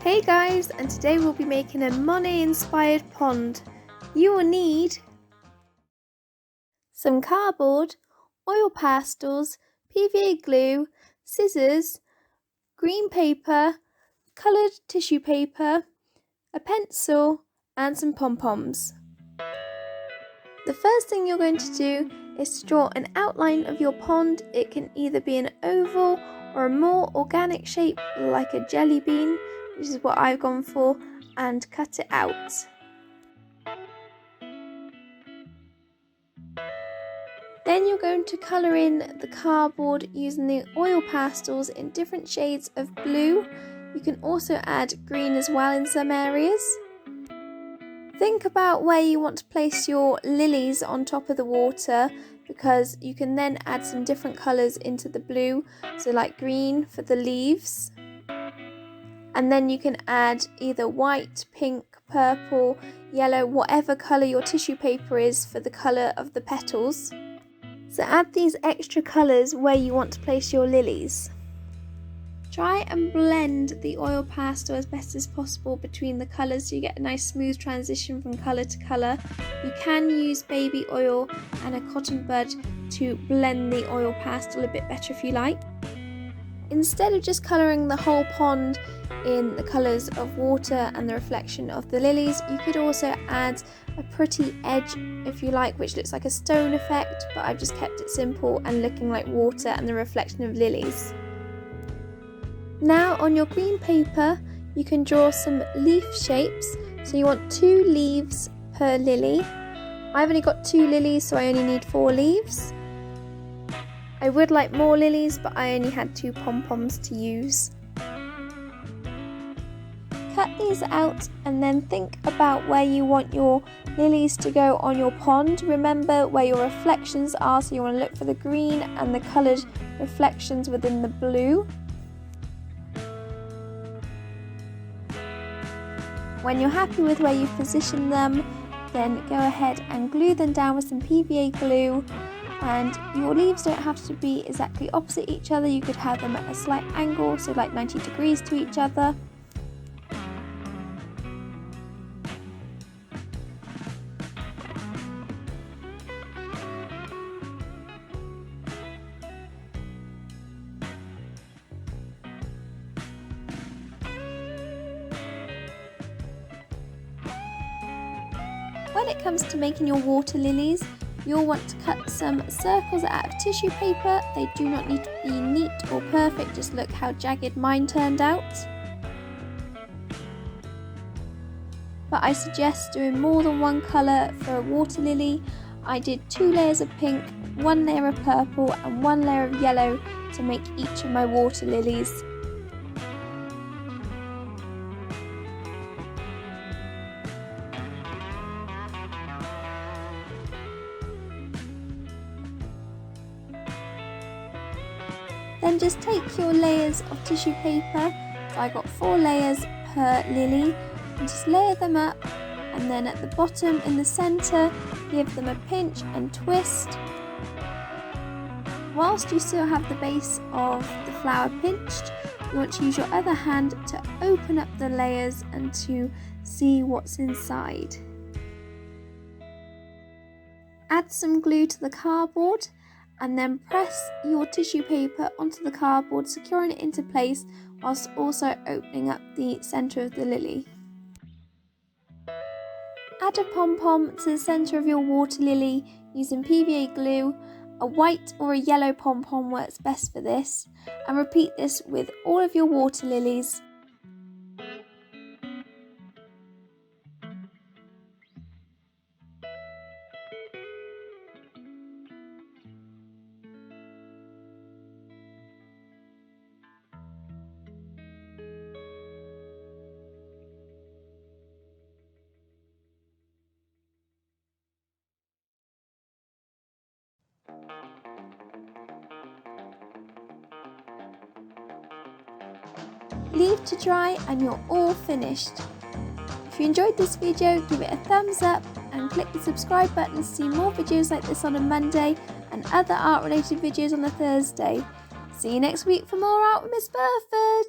Hey guys, and today we'll be making a Monet Inspired Pond. You will need some cardboard, oil pastels, PVA glue, scissors, green paper, coloured tissue paper, a pencil and some pom-poms. The first thing you're going to do is to draw an outline of your pond. It can either be an oval or a more organic shape like a jelly bean, which is what I've gone for, and cut it out. Then you're going to colour in the cardboard using the oil pastels in different shades of blue. You can also add green as well in some areas. Think about where you want to place your lilies on top of the water, because you can then add some different colours into the blue, so like green for the leaves. And then you can add either white, pink, purple, yellow, whatever colour your tissue paper is for the colour of the petals. So add these extra colours where you want to place your lilies. Try and blend the oil pastel as best as possible between the colours so you get a nice smooth transition from colour to colour. You can use baby oil and a cotton bud to blend the oil pastel a bit better if you like. Instead of just colouring the whole pond in the colours of water and the reflection of the lilies, you could also add a pretty edge if you like, which looks like a stone effect, but I've just kept it simple and looking like water and the reflection of lilies. Now on your green paper you can draw some leaf shapes, so you want 2 leaves per lily. I've only got 2 lilies, so I only need 4 leaves. I would like more lilies, but I only had 2 pom-poms to use. Cut these out and then think about where you want your lilies to go on your pond. Remember where your reflections are, so you want to look for the green and the coloured reflections within the blue. When you're happy with where you've positioned them, then go ahead and glue them down with some PVA glue. And your leaves don't have to be exactly opposite each other, you could have them at a slight angle, so like 90 degrees to each other. When it comes to making your water lilies, you'll want to cut some circles out of tissue paper. They do not need to be neat or perfect, just look how jagged mine turned out. But I suggest doing more than one colour for a water lily. I did 2 layers of pink, 1 layer of purple and 1 layer of yellow to make each of my water lilies. Then just take your layers of tissue paper, so I got 4 layers per lily, and just layer them up, and then at the bottom in the centre give them a pinch and twist. Whilst you still have the base of the flower pinched, you want to use your other hand to open up the layers and to see what's inside. Add some glue to the cardboard and then press your tissue paper onto the cardboard, securing it into place whilst also opening up the centre of the lily. Add a pom-pom to the centre of your water lily using PVA glue. A white or a yellow pom-pom works best for this, and repeat this with all of your water lilies. Leave to dry and you're all finished. If you enjoyed this video, give it a thumbs up and click the subscribe button to see more videos like this on a Monday and other art related videos on a Thursday. See you next week for more art with Miss Burford.